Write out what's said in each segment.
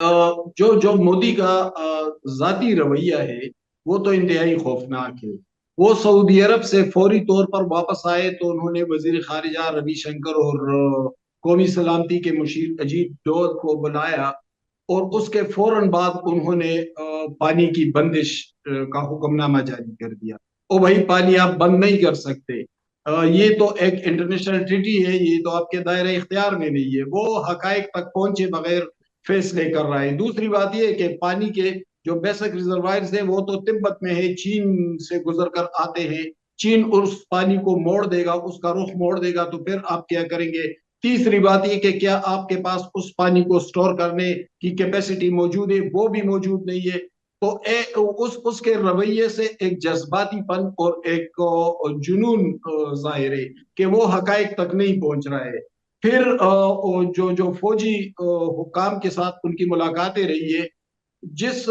जो जो मोदी का जाती रवैया है वो तो इंतहाई खौफनाक है। वो सऊदी अरब से फौरी तौर पर वापस आए तो उन्होंने वजीर खारिजा रविशंकर और कौमी सलामती के मुशीर अजीत डोभाल को बुलाया, और उसके फौरन बाद उन्होंने पानी की बंदिश का हुक्मनामा जारी कर दिया। ओ भाई, पानी आप बंद नहीं कर सकते। ये तो एक इंटरनेशनल ट्रीटी है, ये तो आपके दायरे इख्तियार में नहीं है। वो हकाइक तक पहुंचे बगैर फैसले कर रहा है। दूसरी बात यह है कि पानी के जो बेसिक रिजर्वायर्स है वो तो तिब्बत में है, चीन से गुजर कर आते हैं। चीन उस पानी को मोड़ देगा, उसका रुख मोड़ देगा, तो फिर आप क्या करेंगे? तीसरी बात यह कि क्या आपके पास उस पानी को स्टोर करने की कैपेसिटी मौजूद है? वो भी मौजूद नहीं है। तो उसके रवैये से एक जज्बातीपन और एक जुनून जाहिर है कि वो हकाइक तक नहीं पहुंच रहा है। फिर जो जो फौजी हुकाम के साथ उनकी मुलाकातें रही है, जिस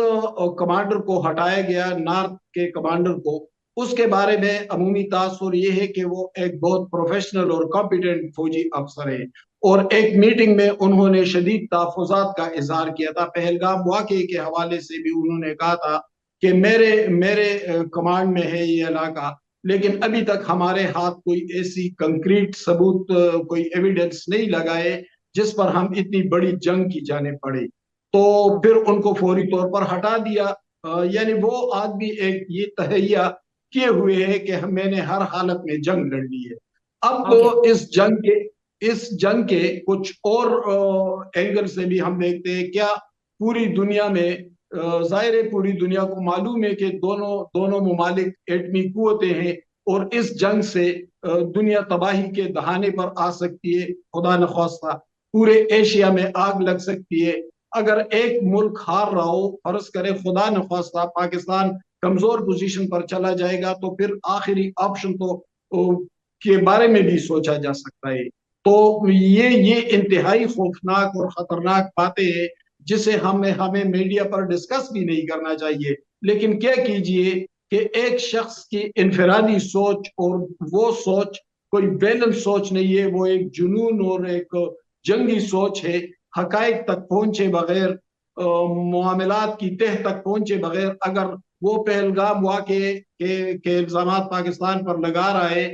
कमांडर को हटाया गया, नॉर्थ के कमांडर को, उसके बारे में अमूमी तासुर ये है कि वो एक बहुत प्रोफेशनल और कॉम्पिटेंट फौजी अफसर है। और एक मीटिंग में उन्होंने शदीद तहफ़्फ़ुज़ात का इजहार किया था। पहलगाम वाक़ये के हवाले से भी उन्होंने कहा था कि मेरे मेरे कमांड में है ये इलाका, लेकिन अभी तक हमारे हाथ कोई ऐसी कंक्रीट सबूत, कोई एविडेंस नहीं लगाए जिस पर हम इतनी बड़ी जंग की जाने पड़े। तो फिर उनको फौरी तौर पर हटा दिया। यानी वो आदमी एक ये तहैया किए हुए है कि मैंने हर हालत में जंग लड़नी है। अब ओके। इस जंग के कुछ और एंगल से भी हम देखते हैं क्या पूरी दुनिया में, जाहिर है पूरी दुनिया को मालूम है कि दोनों दोनों ममालिक एटमी कुव्वतें हैं, और इस जंग से दुनिया तबाही के दहाने पर आ सकती है। खुदा न खास्ता पूरे एशिया में आग लग सकती है। अगर एक मुल्क हार रहा हो, फर्ज करे खुदा न खास्ता पाकिस्तान कमजोर पोजीशन पर चला जाएगा, तो फिर आखिरी ऑप्शन तो के बारे में भी सोचा जा सकता है। तो ये इंतहाई खौफनाक और खतरनाक बातें हैं जिसे हमें हमें मीडिया पर डिस्कस भी नहीं करना चाहिए। लेकिन क्या कीजिए कि एक शख्स की इनफरादी सोच, और वो सोच कोई बैलेंस सोच नहीं है, वो एक जुनून और एक जंगी सोच है। हकाइक तक पहुंचे बगैर, मामलात की तह तक पहुंचे बगैर, अगर वो पहलगाम वाक़े के इल्जाम पाकिस्तान पर लगा रहा है,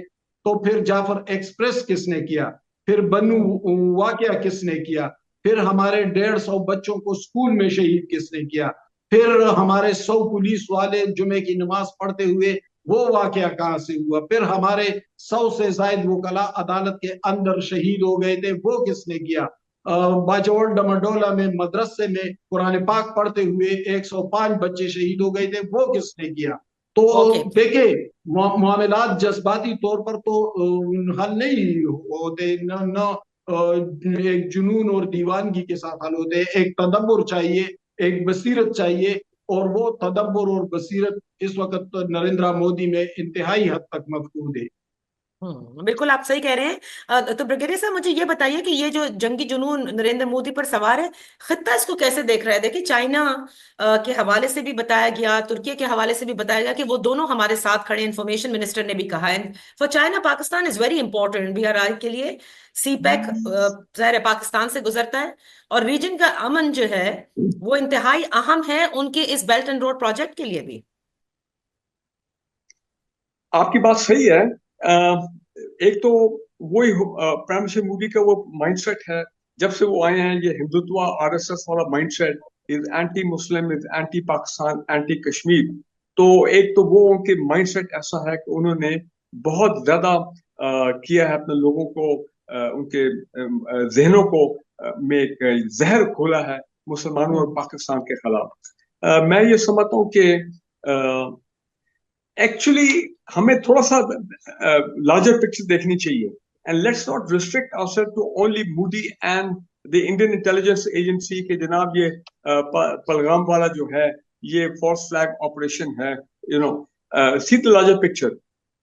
तो फिर जाफर एक्सप्रेस किसने किया? फिर बनु वाक़या किसने किया? फिर हमारे 150 बच्चों को स्कूल में शहीद किसने किया? फिर हमारे 100 पुलिस वाले जुमे की नमाज पढ़ते हुए वो वाक़या कहां से हुआ? फिर हमारे 100 से जायद वकला अदालत के अंदर शहीद हो गए थे, वो किसने किया? बाजौल डमडोला में मदरसे में कुरान पाक पढ़ते हुए 105 बच्चे शहीद हो गए थे, वो किसने किया? तो ओके। देखिए, मामलात जज्बाती तौर पर तो हल नहीं होते, न न एक जुनून और दीवानगी के साथ हल होते। एक तदब्बर चाहिए, एक बसीरत चाहिए, और वो तदब्बर और बसीरत इस वक्त तो नरेंद्र मोदी में इंतहाई हद तक मफकूद है। बिल्कुल आप सही कह रहे हैं। तो ब्रिगेडियर साहब मुझे ये बताइए कि ये जो जंगी जुनून नरेंद्र मोदी पर सवार है, खित्ता इसको कैसे देख रहा है? देखिए चाइना के हवाले से भी बताया गया, तुर्की के हवाले से भी बताया गया कि वो दोनों हमारे साथ खड़े। इन्फॉर्मेशन मिनिस्टर ने भी कहा है for China Pakistan is very important BRI के लिए। सी पैक जाहिर है पाकिस्तान से गुजरता है, और रीजन का अमन जो है वो इंतहाई अहम है उनके इस बेल्ट एंड रोड प्रोजेक्ट के लिए भी। आपकी बात सही है। एक तो वही प्राइम मिनिस्टर मोदी का वो माइंडसेट है। जब से वो आए हैं, ये हिंदुत्व RSS वाला mindset, is anti Muslim, is anti Pakistan, anti Kashmir. तो एक तो वो उनके माइंडसेट ऐसा है कि उन्होंने बहुत ज्यादा किया है अपने लोगों को, उनके जहनों को में एक जहर खोला है मुसलमानों और पाकिस्तान के खिलाफ। मैं ये समझता हूँ कि एक्चुअली हमें थोड़ा सा लार्जर पिक्चर देखनी चाहिए, and let's not restrict ourselves to only Modi and the Indian intelligence agency के जनाब ये पलगाम वाला जो है ये फॉल्स फ्लैग ऑपरेशन है। You know, see the larger picture.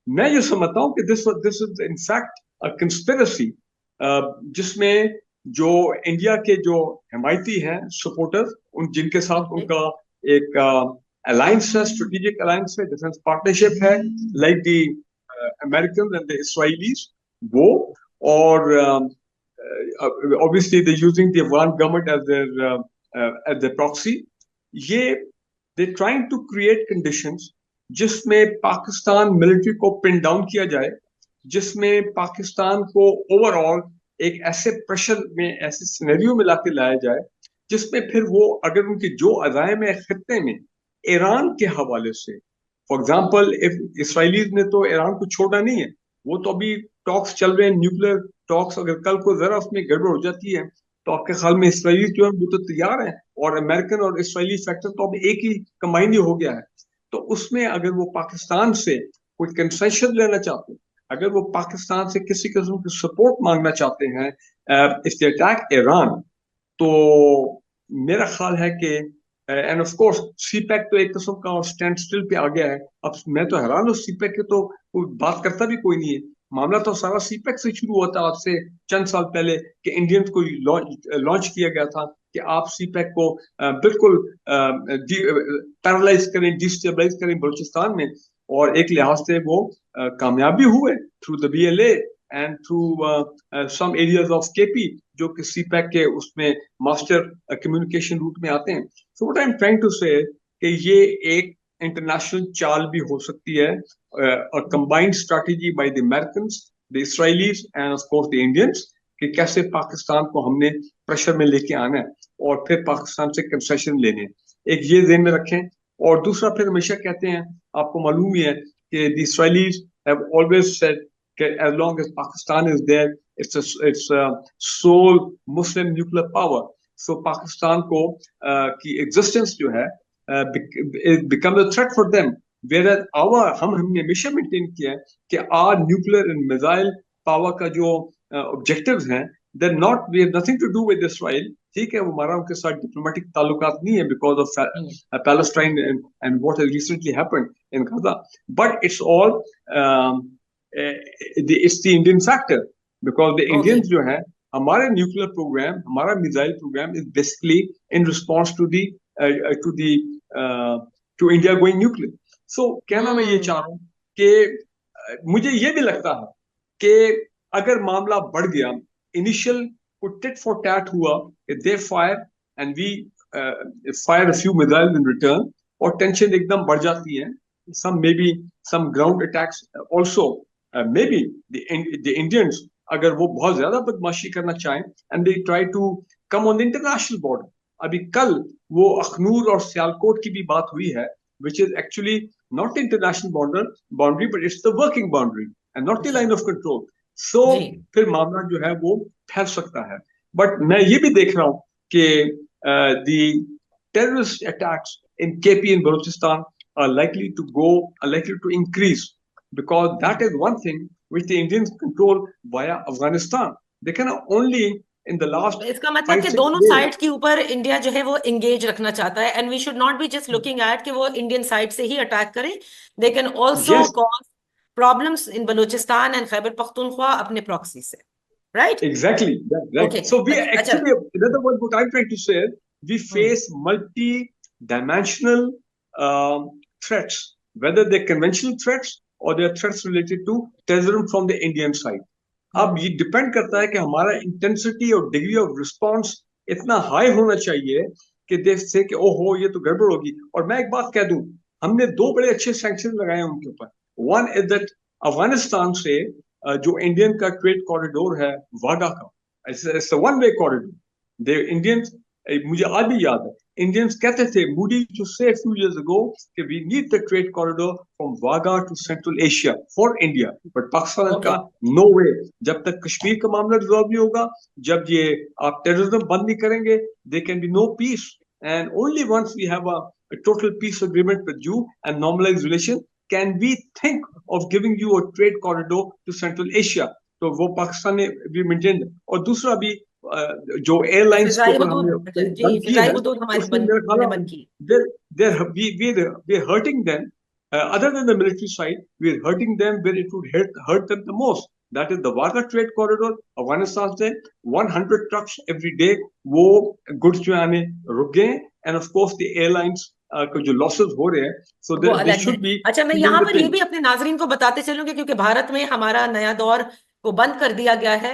मैं ये समझता हूँ कि this is in fact a conspiracy, जिसमें जो इंडिया के जो हिमायती हैं सपोर्टर, उन जिनके साथ ओके। उनका एक अलायंस है, स्ट्रेटेजिक अलायंस है, डिफेंस पार्टनरशिप है, like the American and the Israelites, वो, और obviously they're using the Afghan government as their as the proxy. ये they're trying to create conditions जिसमें पाकिस्तान मिलिट्री को पिन डाउन किया जाए, जिसमें पाकिस्तान को ओवरऑल एक ऐसे प्रेशर में, ऐसे सिनेरियो में लाके लाया जाए जिसमें फिर वो अगर उनकी जो अज़ाइम है खित्ते में ईरान के हवाले से, फॉर एग्जांपल इसराइलीज ने तो ईरान को छोड़ा नहीं है, वो तो अभी टॉक्स चल रहे हैं, न्यूक्लियर टॉक्स, अगर कल को जरा उसमें गड़बड़ हो जाती है तो आपके ख्याल में इसराइली जो है वो तो तैयार है, और अमेरिकन और इसराइली फैक्टर तो अब एक ही कंबाइन ही हो गया है, तो उसमें अगर वो पाकिस्तान से कोई कंसेशन लेना चाहते हैं, अगर वो पाकिस्तान से किसी किस्म की सपोर्ट मांगना चाहते हैं इफ दे अटैक ईरान, तो मेरा ख्याल है कि एंड ऑफ कोर्स सीपैक तो एक किस्म का स्टैंड स्टिल पे आ गया है। अब मैं तो हैरान हूँ, सीपैक के तो कोई बात करता भी कोई नहीं है। मामला तो सारा सीपैक से शुरू हुआ था आज से चंद साल पहले कि इंडियंस को लॉन्च किया गया था कि आप सीपैक को बिल्कुल पैरालाइज करें, डिस्टेबलाइज करें बलूचिस्तान में, और एक लिहाज से वो कामयाब भी हुए through the BLA and through some areas of KP जो कि सीपैक के उसमें मास्टर कम्युनिकेशन रूट में आते हैं। So what I am trying to say कि ये एक इंटरनेशनल चाल भी हो सकती है, और combined strategy by the Americans, the Israelites end of course the Indians, कि कैसे पाकिस्तान को हमने प्रेशर में लेके आना है और फिर पाकिस्तान से कंसेशन लेने हैं। एक ये ध्यान में रखें, और दूसरा फिर हमेशा कहते हैं, आपको मालूम ही है कि the Israelites have always said कि as long as Pakistan is there, it's a sole Muslim nuclear power. So Pakistan को की existence जो है it becomes a threat for them. Whereas हमने हमेशा maintain किया है कि our nuclear and missile power का जो objectives हैं, they're not, we have nothing to do with Israel. ठीक है, वो हमारा उनके साथ डिप्लोमेटिक ताल्लुकात नहीं है because of Palestine and what has recently happened in Gaza. But it's all it's the Indian factor, because the Indians जो है, हमारे न्यूक्लियर प्रोग्राम, हमारा missile programme is basically in response to the to India going nuclear. So कहना मैं ये चाह रहा हूँ कि मुझे ये भी लगता है कि अगर मामला बढ़ गया, इनिशियल कोई टिट फॉर टैट हुआ, they fire and we fire a few missiles in return, और टेंशन एकदम बढ़ जाती है, some ground attacks also. Maybe the Indians अगर वो बहुत ज्यादा बदमाशी करना चाहें and they try to come on the international border. अभी कल वो अखनूर और सियालकोट की भी बात हुई है, which is actually not international boundary but it's the working boundary and not the line of control. So फिर मामला जो है वो फैल सकता है। But मैं ये भी देख रहा हूँ कि the terrorist attacks in KP and Balochistan are likely to increase, because that is one thing which the Indians control via Afghanistan. They can only in the last इसका मतलब कि दोनों साइड के ऊपर इंडिया जो है वो एंगेज रखना चाहता है, and we should not be just looking at कि वो इंडियन साइड से ही अटैक करें, they can also cause problems in Balochistan and Khyber Pakhtunkhwa अपने प्रॉक्सी से, right? Exactly, right. Okay. So we actually, in other words, what I'm trying to say, we face multi-dimensional threats, whether they're conventional threats or they're threats related to terrorism from the Indian side. अब ये depend करता है कि हमारा intensity और degree of response इतना high होना चाहिए कि देख से कि ओहो ये तो गड़बड़ होगी। और मैं एक बात कह दूं, हमने दो बड़े अच्छे सैंक्शन लगाए उनके ऊपर। वन इज दैट अफगानिस्तान से जो इंडियन का ट्रेड कॉरिडोर है वागा का, it's one way corridor. The Indians, मुझे आज भी याद है, इंडियंस कहते थे, Modi to say few years ago कि we need the trade corridor from Wagah to central Asia for India, but Pakistan का नो वे, जब तक कश्मीर का मामला रिजॉल्व नहीं होगा, जब ये आप टेररिज्म बंद नहीं करेंगे, there can be no peace, and only once we have a total peace agreement with you and normalized relation can we think of giving you a trade corridor to Central Asia. तो वो पाकिस्तान ने भी maintain. और दूसरा भी जो airlines को we're hurting them, other than the military side, we're hurting them where it would hurt them the most. That is the Wagah trade corridor. Afghanistan से 100 trucks every day वो goods जो आने रुक गए, and of course the airlines को जो losses हो रहे हैं, so there should be। अच्छा, मैं यहाँ पर ये भी अपने नाजरीन को बताते चलूंगी, क्योंकि भारत में हमारा नया दौर को बंद कर दिया गया है,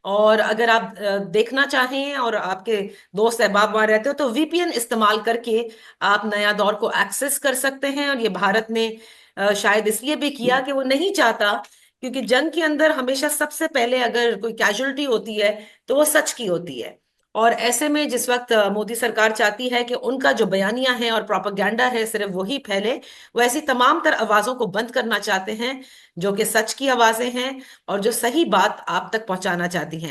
اور اگر آپ دیکھنا چاہیں اور آپ کے دوست احباب وہاں رہتے ہو تو وی پی این استعمال کر کے آپ نیا دور کو ایکسس کر سکتے ہیں. اور یہ بھارت نے شاید اس لیے بھی کیا کہ وہ نہیں چاہتا، کیونکہ جنگ کے اندر ہمیشہ سب سے پہلے اگر کوئی کیجولٹی ہوتی ہے تو وہ سچ کی ہوتی ہے. اور ایسے میں جس وقت مودی سرکار چاہتی ہے کہ ان کا جو بیانیہ ہے اور پروپیگنڈا ہے صرف وہی پھیلے، وہ ایسی تمام تر آوازوں کو بند کرنا چاہتے ہیں جو کہ سچ کی آوازیں ہیں اور جو صحیح بات آپ تک پہنچانا چاہتی ہیں.